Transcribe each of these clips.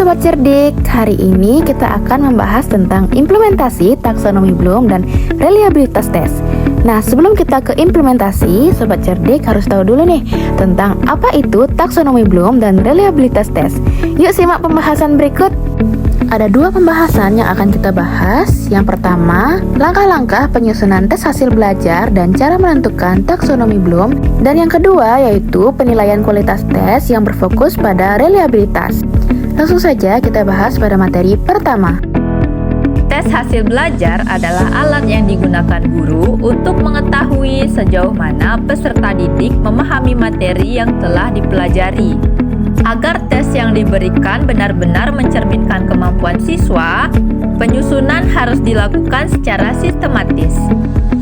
Sobat Cerdik, hari ini kita akan membahas tentang implementasi taksonomi Bloom dan reliabilitas tes. Nah, sebelum kita ke implementasi, Sobat Cerdik harus tahu dulu nih tentang apa itu taksonomi Bloom dan reliabilitas tes. Yuk simak pembahasan berikut. Ada dua pembahasan yang akan kita bahas. Yang pertama, langkah-langkah penyusunan tes hasil belajar dan cara menentukan taksonomi Bloom. Dan yang kedua yaitu penilaian kualitas tes yang berfokus pada reliabilitas. Langsung saja kita bahas pada materi pertama. Tes hasil belajar adalah alat yang digunakan guru untuk mengetahui sejauh mana peserta didik memahami materi yang telah dipelajari. Agar tes yang diberikan benar-benar mencerminkan kemampuan siswa, penyusunan harus dilakukan secara sistematis.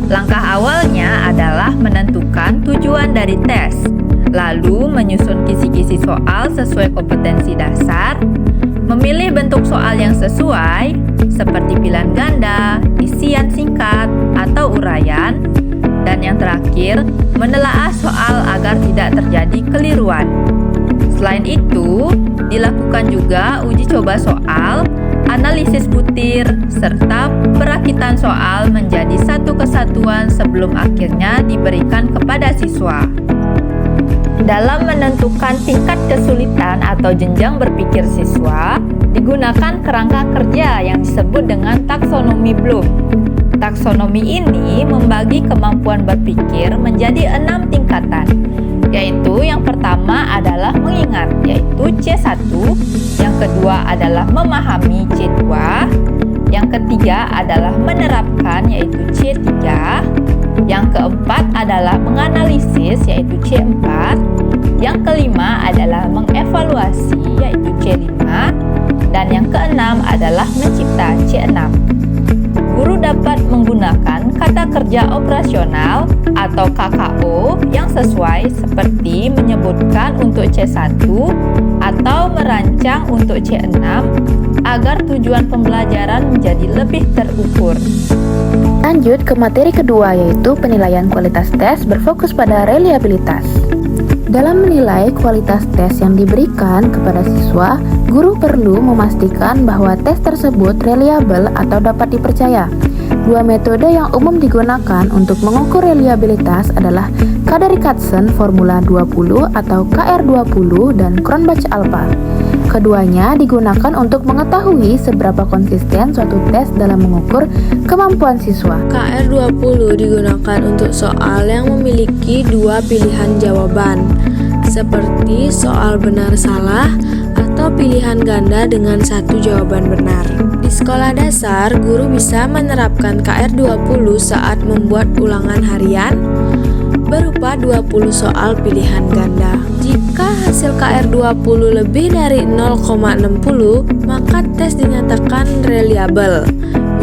Langkah awalnya adalah menentukan tujuan dari tes, lalu menyusun kisi-kisi soal sesuai kompetensi dasar, memilih bentuk soal yang sesuai, seperti pilihan ganda, isian singkat, atau uraian, dan yang terakhir, menelaah soal agar tidak terjadi keliruan. Selain itu, dilakukan juga uji coba soal, analisis butir, serta perakitan soal menjadi satu kesatuan sebelum akhirnya diberikan kepada siswa. Dalam menentukan tingkat kesulitan atau jenjang berpikir siswa, digunakan kerangka kerja yang disebut dengan taksonomi Bloom. Taksonomi ini membagi kemampuan berpikir menjadi 6 tingkatan, yaitu yang pertama adalah mengingat, yaitu C1, yang kedua adalah memahami, C2, yang ketiga adalah menerapkan, yaitu C3, yang keempat adalah menganalisis, yaitu C4, yang kelima adalah mengevaluasi, yaitu C5, dan yang keenam adalah mencipta, C6. Guru dapat menggunakan kata kerja operasional atau KKO yang sesuai seperti menyebutkan untuk C1 atau merancang untuk C6 agar tujuan pembelajaran menjadi lebih terukur. Lanjut ke materi kedua yaitu penilaian kualitas tes berfokus pada reliabilitas. Dalam menilai kualitas tes yang diberikan kepada siswa, guru perlu memastikan bahwa tes tersebut reliabel atau dapat dipercaya. Dua metode yang umum digunakan untuk mengukur reliabilitas adalah Kaderik-Hudson Formula 20 atau KR20 dan Cronbach-Alpha. Keduanya digunakan untuk mengetahui seberapa konsisten suatu tes dalam mengukur kemampuan siswa. KR20 digunakan untuk soal yang memiliki dua pilihan jawaban, seperti soal benar-salah atau pilihan ganda dengan satu jawaban benar. Di sekolah dasar, guru bisa menerapkan KR20 saat membuat ulangan harian berupa 20 soal pilihan ganda. Jika hasil KR20 lebih dari 0,60, maka tes dinyatakan reliabel.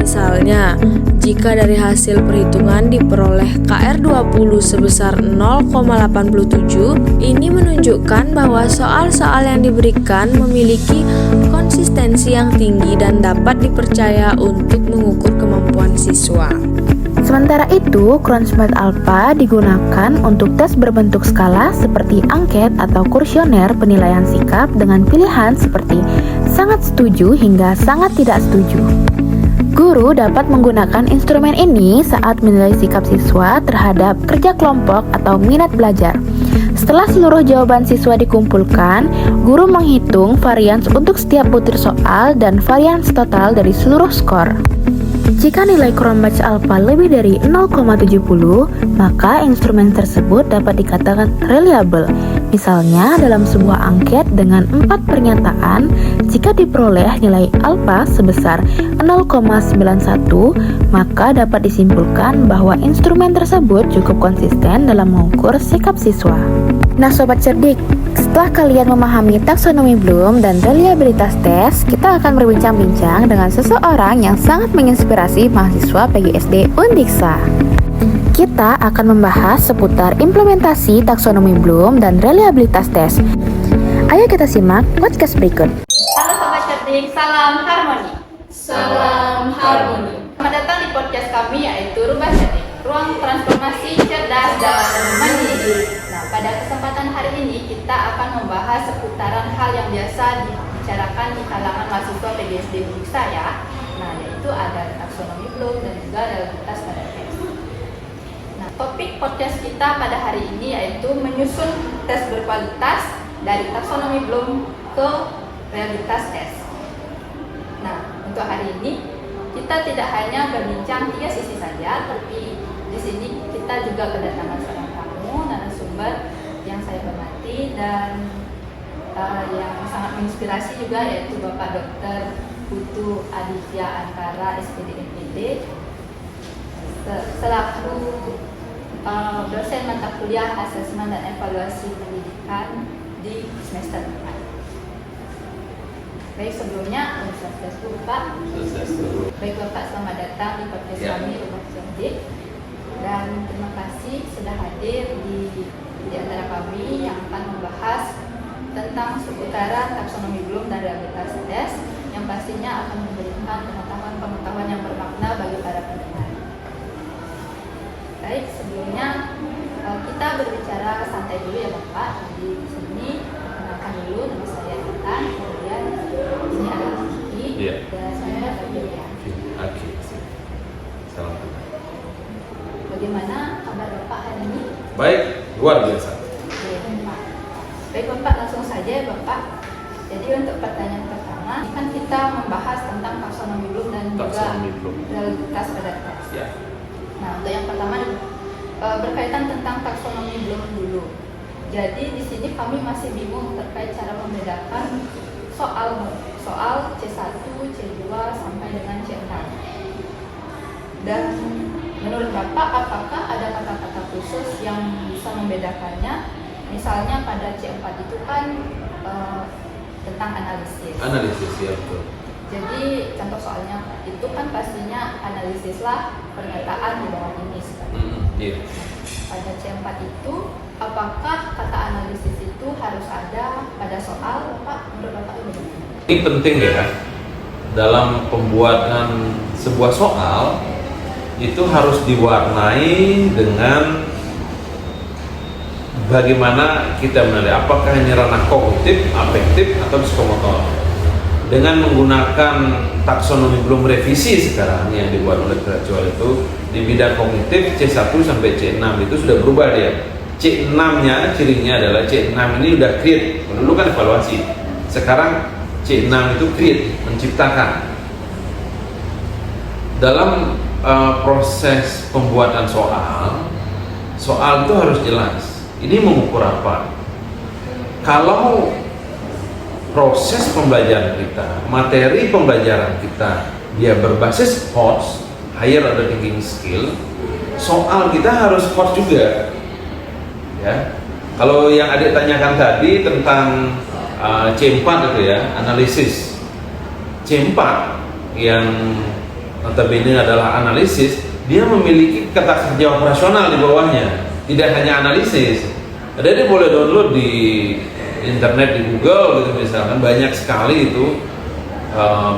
Misalnya, jika dari hasil perhitungan diperoleh KR20 sebesar 0,87, ini menunjukkan bahwa soal-soal yang diberikan memiliki konsistensi yang tinggi dan dapat dipercaya untuk mengukur kemampuan siswa. Sementara itu, Cronbach-Alpha digunakan untuk tes berbentuk skala seperti angket atau kuesioner penilaian sikap dengan pilihan seperti sangat setuju hingga sangat tidak setuju. Guru dapat menggunakan instrumen ini saat menilai sikap siswa terhadap kerja kelompok atau minat belajar. Setelah seluruh jawaban siswa dikumpulkan, guru menghitung varians untuk setiap butir soal dan varians total dari seluruh skor. Jika nilai Cronbach-Alpha lebih dari 0,70, maka instrumen tersebut dapat dikatakan reliable. Misalnya dalam sebuah angket dengan 4 pernyataan, jika diperoleh nilai alpha sebesar 0,91, maka dapat disimpulkan bahwa instrumen tersebut cukup konsisten dalam mengukur sikap siswa. Nah Sobat Cerdik, setelah kalian memahami taksonomi Bloom dan reliabilitas tes, kita akan berbincang-bincang dengan seseorang yang sangat menginspirasi mahasiswa PGSD Undiksa. Kita akan membahas seputar implementasi taksonomi Bloom dan reliabilitas tes. Ayo kita simak podcast berikut. Halo Sobat Cerdik, salam harmoni. Salam harmoni. Selamat datang di podcast kami yaitu Rubah Cerdik, ruang transformasi cerdas dan mandiri. Nah, pada kesempatan hari ini kita akan membahas seputaran hal yang biasa dibicarakan di kalangan mahasiswa PGSD Bukit saya. Nah, yaitu ada taksonomi Bloom dan juga realitas pada tes. Nah, topik podcast kita pada hari ini yaitu menyusun tes berkualitas dari taksonomi Bloom ke realitas tes. Nah, untuk hari ini kita tidak hanya berbincang 3 sisi saja, tapi di sini kita juga kedatangan seorang tamu narasumber yang saya hormati dan yang sangat menginspirasi juga, yaitu Bapak Dr. Putu Aditya Antara SPD MPD selaku dosen mata kuliah asesmen dan evaluasi pendidikan di semester 4. Baik, sebelumnya Swastiastu Pak. Baik Bapak, selamat datang di podcast kami Rumah Cerdik, dan terima kasih sudah hadir di antara kami yang akan membahas tentang seputaran taksonomi Bloom dan realitas tes yang pastinya akan memberikan pengetahuan yang bermakna bagi para pendengar. Baik, sebelumnya kita berbicara santai dulu ya Bapak. Jadi di sini kenalkan dulu, nama saya Intan, kemudian ini adalah Kiki, dan saya Fabian. Oke. Salam. Bagaimana kabar Bapak hari ini? Baik, luar biasa. Oke, Bapak. Baik Bapak, langsung saja ya Bapak. Jadi untuk pertanyaan pertama, kan kita membahas tentang taksonomi Bloom dan Taksonomi Bloom. juga realitas pada tes. Ya. Nah, untuk yang pertama berkaitan tentang taksonomi Bloom dulu. Jadi di sini kami masih bingung terkait cara membedakan soal C1, C2 sampai dengan C6. Dan menurut Bapak, apakah ada kata-kata khusus yang bisa membedakannya? Misalnya pada C4 itu kan tentang analisis. Analisis ya, betul. Jadi contoh soalnya itu kan pastinya analisislah pernyataan di bawah ini. Iya. Pada C4 itu, apakah kata analisis itu harus ada pada soal, Pak? Menurut Bapak itu bagaimana? Ini penting ya, dalam pembuatan sebuah soal itu harus diwarnai dengan bagaimana kita menilai apakah ini ranah kognitif, afektif, atau psikomotor. Dengan menggunakan taksonomi Bloom revisi sekarang yang dibuat oleh Gradual itu di bidang kognitif C1 sampai C6 itu sudah berubah dia. C6-nya cirinya adalah C6 ini udah create, dulu kan evaluasi. Sekarang C6 itu create, menciptakan. Dalam proses pembuatan soal itu harus jelas. Ini mengukur apa? Kalau proses pembelajaran kita, materi pembelajaran kita, dia berbasis HOTS, Higher Order Thinking Skill, soal kita harus HOTS juga. Ya. Kalau yang adik tanyakan tadi tentang C4 itu ya, analisis. C4 yang notabene adalah analisis, dia memiliki kata kerja operasional di bawahnya. Tidak hanya analisis. Ada boleh download di internet, di Google gitu misalkan, banyak sekali itu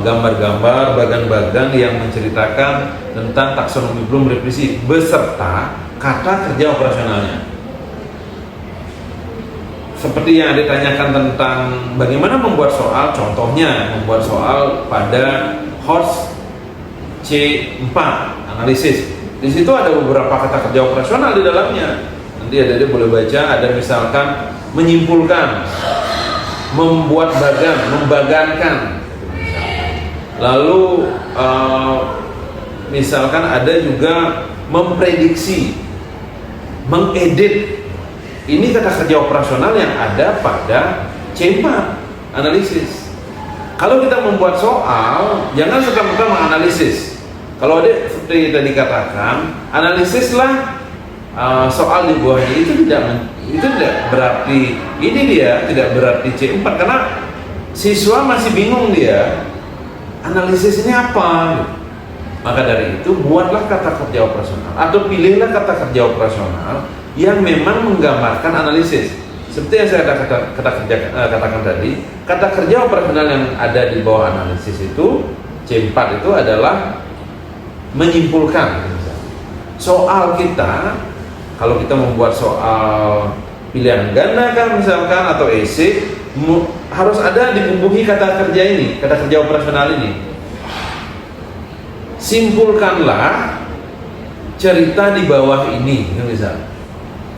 gambar-gambar, bagan-bagan yang menceritakan tentang taksonomi Bloom revisi beserta kata kerja operasionalnya. Seperti yang ditanyakan tentang bagaimana membuat soal, contohnya membuat soal pada HOTS C4 analisis. Di situ ada beberapa kata kerja operasional di dalamnya. Nanti ada boleh baca, ada misalkan menyimpulkan, membuat bagan, membagankan. Lalu misalkan ada juga memprediksi, mengedit. Ini kata kerja operasional yang ada pada C4 analisis. Kalau kita membuat soal, jangan serta-merta menganalisis. Kalau ada seperti tadi katakan, analisislah soal di bawahnya, itu tidak berarti ini dia tidak berarti C4, karena siswa masih bingung dia analisis ini apa. Maka dari itu buatlah kata kerja operasional atau pilihlah kata kerja operasional yang memang menggambarkan analisis. Seperti yang saya katakan tadi, kata kerja operasional yang ada di bawah analisis itu C4 itu adalah menyimpulkan. Soal kita, kalau kita membuat soal pilihan ganda kan misalkan atau esai, harus ada dibumbuhi kata kerja ini, kata kerja operasional ini. Simpulkanlah cerita di bawah ini, misal.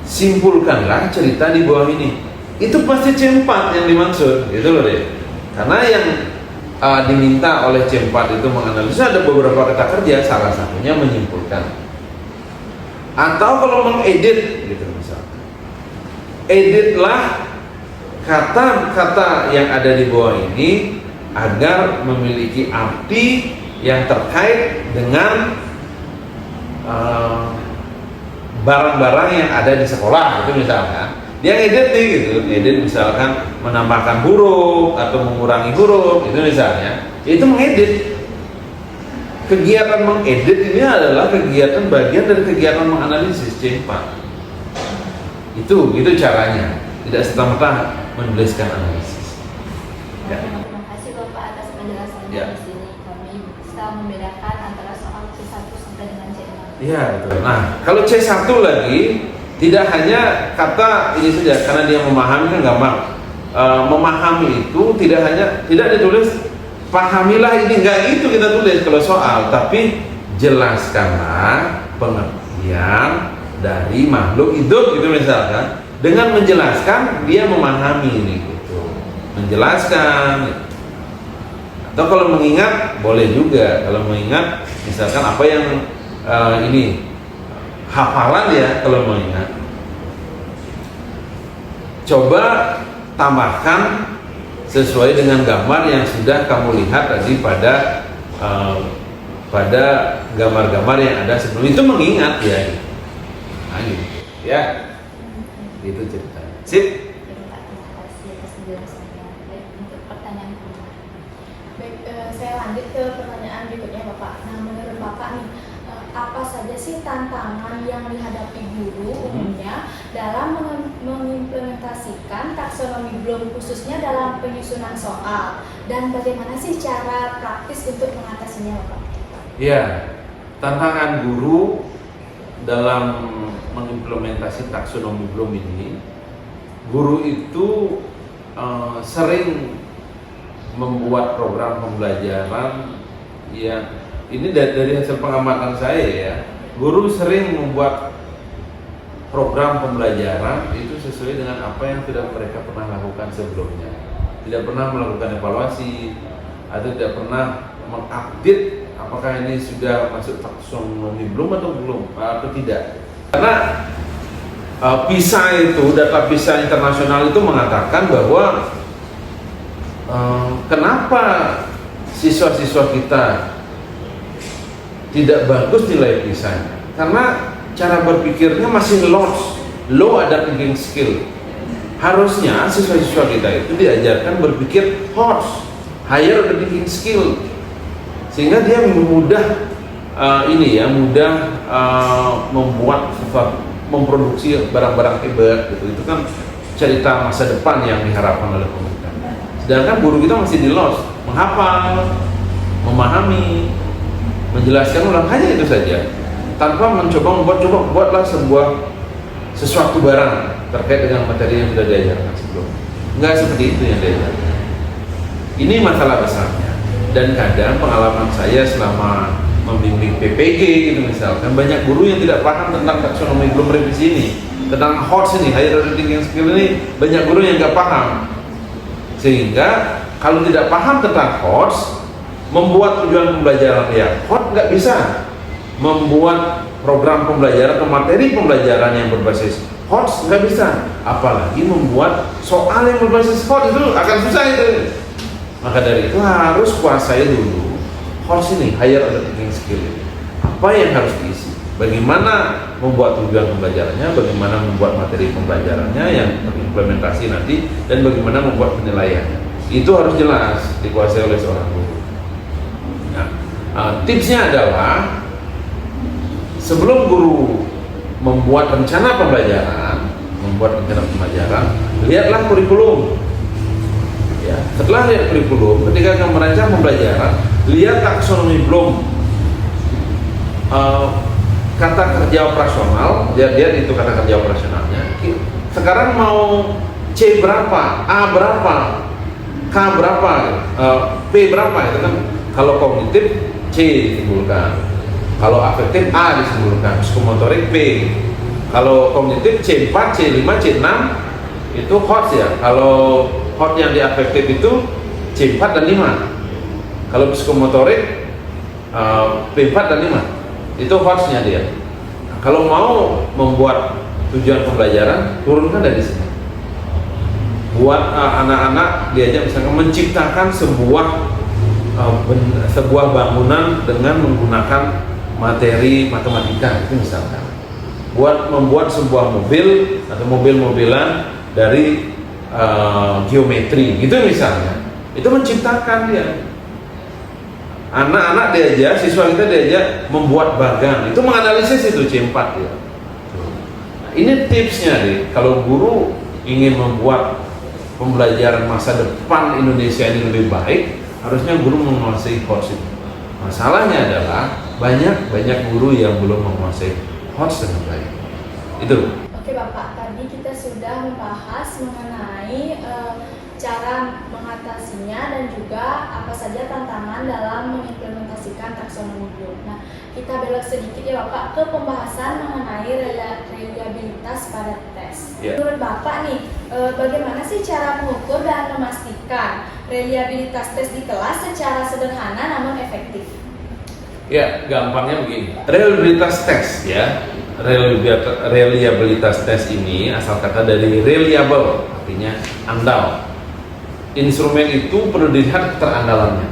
Simpulkanlah cerita di bawah ini. Itu pasti C4 yang dimaksud, gitu loh deh. Karena yang diminta oleh C4 itu menganalisa ada beberapa kata kerja, salah satunya menyimpulkan. Atau kalau mengedit, gitu misal. Editlah kata-kata yang ada di bawah ini agar memiliki arti yang terkait dengan barang-barang yang ada di sekolah, itu misalkan. Dia edit nih gitu, edit misalkan menambahkan huruf atau mengurangi huruf, itu misalnya. Itu mengedit. Kegiatan mengedit ini adalah kegiatan bagian dari kegiatan menganalisis C4. Itu caranya. Tidak serta-merta menuliskan analisis. Ya. Terima kasih Bapak atas penjelasannya. Ya. Di sini kami bisa membedakan antara soal C1 sampai dengan C6. Iya, betul. Nah, kalau C1 lagi tidak hanya kata ini saja, karena dia memahami kan gampang. Memahami itu tidak ditulis pahamilah ini, enggak itu kita tulis kalau soal, tapi jelaskanlah pengertian dari makhluk hidup gitu misalkan. Dengan menjelaskan dia memahami ini gitu. Menjelaskan. Atau kalau mengingat boleh juga. Kalau mengingat misalkan apa yang ini hafalan ya, kalau mengingat. Coba tambahkan sesuai dengan gambar yang sudah kamu lihat tadi pada gambar-gambar yang ada sebelum itu, mengingat ya. Nah, gitu. Ya. Itu ceritanya. Sip. Terima kasih atas penjelasannya. Baik, untuk pertanyaan kedua. Baik, saya lanjut ke pertanyaan berikutnya Bapak. Nah, menurut Bapak nih, apa saja sih tantangan yang dihadapi guru umumnya dalam mengimplementasikan taksonomi Bloom khususnya dalam penyusunan soal, dan bagaimana sih cara praktis untuk mengatasinya Bapak? Ya, tantangan guru dalam mengimplementasi taksonomi Bloom ini, guru itu sering membuat program pembelajaran yang ini dari hasil pengamatan saya ya, guru sering membuat program pembelajaran itu sesuai dengan apa yang sudah mereka pernah lakukan sebelumnya, tidak pernah melakukan evaluasi atau tidak pernah mengupdate apakah ini sudah masuk taksonomi Bloom atau belum atau tidak. Karena PISA itu, data PISA internasional itu mengatakan bahwa kenapa siswa-siswa kita tidak bagus nilai PISA-nya, karena cara berpikirnya masih low ada thinking skill. Harusnya siswa-siswa kita itu diajarkan berpikir higher order thinking skill, sehingga dia mudah membuat sesuatu, memproduksi barang-barang hebat gitu. Itu kan cerita masa depan yang diharapkan oleh pemerintah. Sedangkan guru kita masih di lost, menghafal, memahami, menjelaskan ulang, hanya itu saja, tanpa mencoba buatlah sesuatu barang terkait dengan materi yang sudah diajarkan sebelumnya. Enggak seperti itu yang diajarkan. Ini masalah besarnya. Dan kadang pengalaman saya selama membimbing PPG gitu misalkan, banyak guru yang tidak paham tentang taksonomi Bloom revisi ini, tentang HOTS ini, higher order thinking skill ini, banyak guru yang nggak paham. Sehingga kalau tidak paham tentang HOTS, membuat tujuan pembelajaran yang HOT nggak bisa, membuat program pembelajaran atau materi pembelajaran yang berbasis HOTS nggak bisa, apalagi membuat soal yang berbasis HOTS, itu akan susah itu. Maka dari itu harus kuasai dulu HOTS ini, higher order thinking skill ini. Apa yang harus diisi, bagaimana membuat tujuan pembelajarannya, bagaimana membuat materi pembelajarannya yang terimplementasi nanti, dan bagaimana membuat penilaiannya. Itu harus jelas dikuasai oleh seorang guru. Tipsnya adalah sebelum guru membuat rencana pembelajaran, lihatlah kurikulum. Ya, setelah lihat kurikulum, ketika akan merancang pembelajaran, lihat taksonomi Bloom, kata kerja operasional, lihat itu kata kerja operasionalnya. Sekarang mau C berapa, A berapa, K berapa, P berapa, itu kan. Kalau kognitif C disimpulkan, kalau afektif A disimpulkan, psikomotorik P. Kalau kognitif C4, C5, C6 itu HOTS ya. Kalau HOTS yang di afektif itu C4 dan 5. Kalau psikomotorik P4 dan 5 itu HOTS-nya dia. Nah, kalau mau membuat tujuan pembelajaran, turunkan dari sini. Buat anak-anak diajak misalkan menciptakan sebuah bangunan dengan menggunakan materi matematika, itu misalkan. Membuat sebuah mobil atau mobil-mobilan dari geometri, gitu misalnya. Itu menciptakan dia. Anak-anak diajak, siswa kita diajak membuat bagan, itu menganalisis, itu C4 ya. Nah, ini tipsnya nih, kalau guru ingin membuat pembelajaran masa depan Indonesia ini lebih baik, harusnya guru menguasai HOTS itu. Masalahnya adalah banyak guru yang belum menguasai HOTS dengan baik. Itu. Oke Bapak, tadi kita sudah membahas mengenai cara mengatasinya dan juga apa saja tantangan dalam mengimplementasikan taksonomi Bloom. Nah, kita belok sedikit ya Bapak ke pembahasan mengenai reliabilitas pada tes. Menurut Bapak nih, bagaimana sih cara mengukur dan memastikan reliabilitas tes di kelas secara sederhana namun efektif? Ya, gampangnya begini. Reliabilitas tes ya. Reliabilitas tes ini asal kata dari reliable, artinya andal. Instrumen itu perlu dilihat keterandalannya.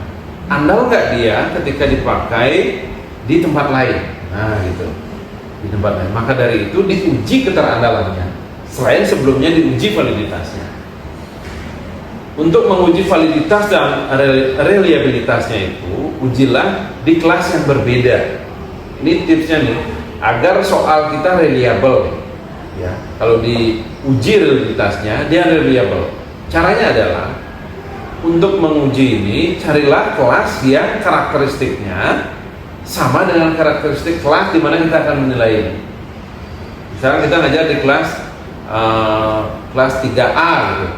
Andal nggak dia ketika dipakai di tempat lain? Nah gitu, di tempat lain. Maka dari itu diuji keterandalannya. Selain sebelumnya diuji validitasnya. Untuk menguji validitas dan reliabilitasnya itu, ujilah di kelas yang berbeda. Ini tipsnya nih, agar soal kita reliable. Ya, kalau diuji reliabilitasnya, dia reliable. Caranya adalah untuk menguji ini, carilah kelas yang karakteristiknya sama dengan karakteristik kelas di mana kita akan menilai ini. Misalnya kita ngajar di kelas 3A gitu.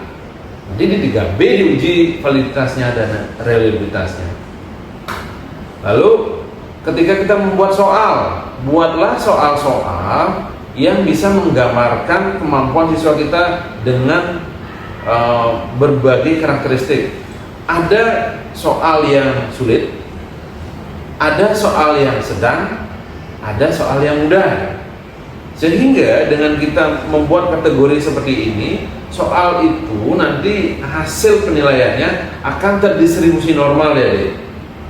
Nanti di 3B diuji validitasnya dan reliabilitasnya. Lalu ketika kita membuat soal, buatlah soal-soal yang bisa menggambarkan kemampuan siswa kita dengan berbagai karakteristik. Ada soal yang sulit, ada soal yang sedang, ada soal yang mudah. Sehingga dengan kita membuat kategori seperti ini, soal itu nanti hasil penilaiannya akan terdistribusi normal ya deh.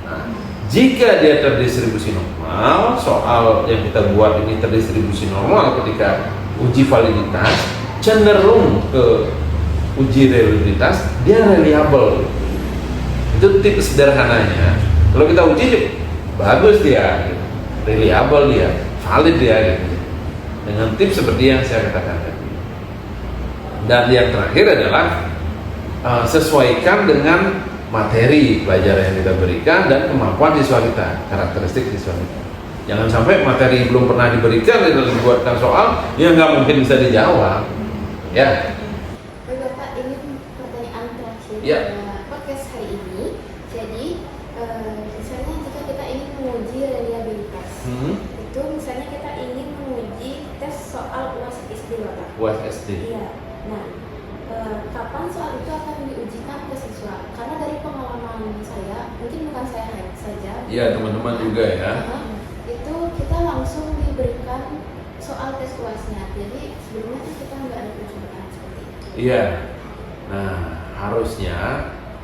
Nah, jika dia terdistribusi normal, soal yang kita buat ini terdistribusi normal ketika uji validitas, cenderung ke uji reliabilitas, dia reliable. Itu tips sederhananya. Kalau kita uji, bagus dia, gitu. Reliable dia, valid dia, gitu. Dengan tips seperti yang saya katakan tadi. Dan yang terakhir adalah sesuaikan dengan materi pelajaran yang kita berikan dan kemampuan siswa kita, karakteristik siswa kita. Jangan sampai materi belum pernah diberikan dan dibuatkan soal yang nggak mungkin bisa dijawab. Ya. Bapak, ini pertanyaan terakhir Ya. podcast hari ini. Jadi misalnya jika kita ingin menguji reliabilitas, itu misalnya kita ingin menguji tes soal UAS SD Bapak. UAS SD. Iya. Nah, kapan soal itu akan diujikan ke siswa? Karena dari pengalaman saya, mungkin bukan saya saja. Iya, teman-teman juga ya. Itu kita langsung diberikan soal tes UAS-nya. Jadi sebelumnya kan kita nggak ada percobaan seperti itu. Iya. Nah, harusnya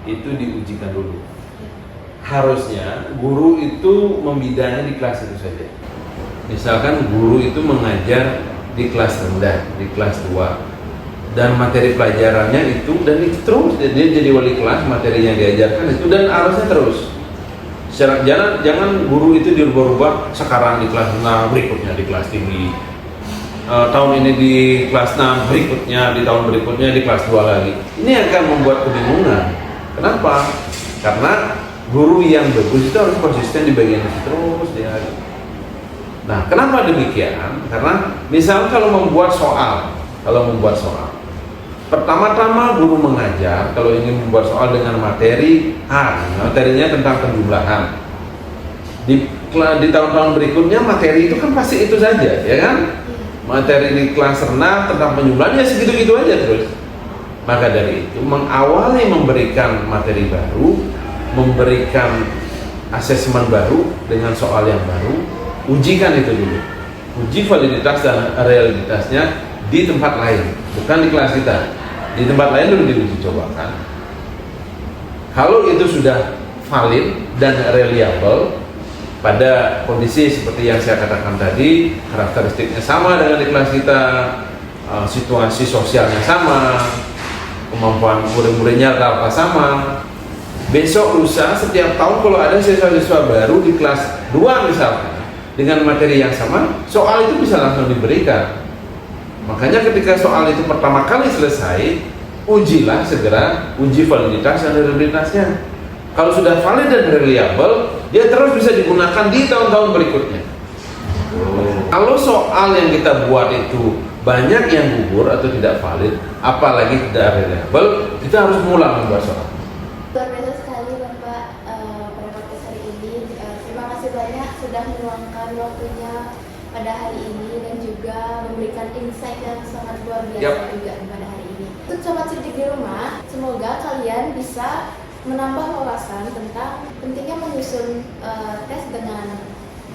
itu diujikan dulu. Harusnya guru itu membidangi di kelas itu saja. Misalkan guru itu mengajar di kelas rendah, di kelas 2, dan materi pelajarannya itu, dan itu terus dia jadi wali kelas, materi yang diajarkan itu, dan harusnya terus. Jangan guru itu dirubah-rubah, sekarang di kelas 6, berikutnya di kelas tinggi, tahun ini di kelas 6, berikutnya di tahun berikutnya di kelas 2 lagi. Ini akan membuat kebingungan. Kenapa? Karena guru yang bagus itu harus konsisten di bagian itu terus dia. Nah, kenapa demikian? Karena misalnya kalau membuat soal, Pertama-tama guru mengajar kalau ingin membuat soal dengan materi materinya tentang penjumlahan. Di tahun-tahun berikutnya materi itu kan pasti itu saja, ya kan? Materi di kelas renang tentang penjumlahan ya segitu-gitu aja terus. Maka dari itu mengawali memberikan materi baru, memberikan asesmen baru dengan soal yang baru, ujikan itu dulu. Uji validitas dan realitasnya di tempat lain, bukan di kelas kita. Di tempat lain dulu diuji cobakan. Kalau itu sudah valid dan reliable pada kondisi seperti yang saya katakan tadi, karakteristiknya sama dengan di kelas kita, situasi sosialnya sama, kemampuan murid-muridnya rata sama. Besok lusa setiap tahun kalau ada siswa-siswa baru di kelas 2 misalkan dengan materi yang sama, soal itu bisa langsung diberikan. Makanya ketika soal itu pertama kali selesai, ujilah segera uji validitas dan reliabilitasnya. Kalau sudah valid dan reliable, dia terus bisa digunakan di tahun-tahun berikutnya. Kalau soal yang kita buat itu banyak yang gugur atau tidak valid, apalagi tidak reliable, kita harus mulai membuat soal. Luar biasa sekali Bapak pada podcast hari ini. Terima kasih banyak sudah meluangkan waktunya pada hari ini dan juga memberikan insight yang sangat luar biasa juga pada hari ini. Untuk sobat cerdik di rumah, semoga kalian bisa menambah wawasan tentang pentingnya menyusun tes dengan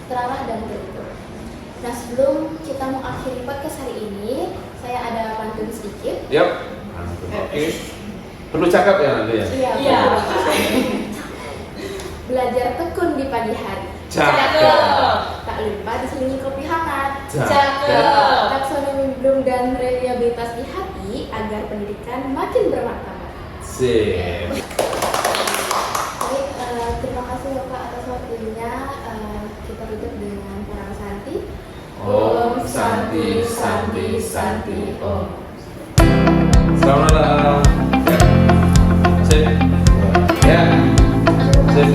terarah dan terukur. Nah, sebelum kita mengakhiri podcast hari ini, saya ada pantun sedikit. Pantun. Oke. Perlu cakap ya nanti ya? Iya. Belajar tekun di pagi hari. Cakep. Tak lupa diselingi kopi hangat. Cakep. Taksonomi Bloom dan reliabilitas di hati agar pendidikan makin bermartabat. Sip. Baik, terima kasih Bapak atas waktunya. Kita tutup dengan parang santi. Om Santi Santi Santi Om. Selamat malam. Sip. Ya. Sip.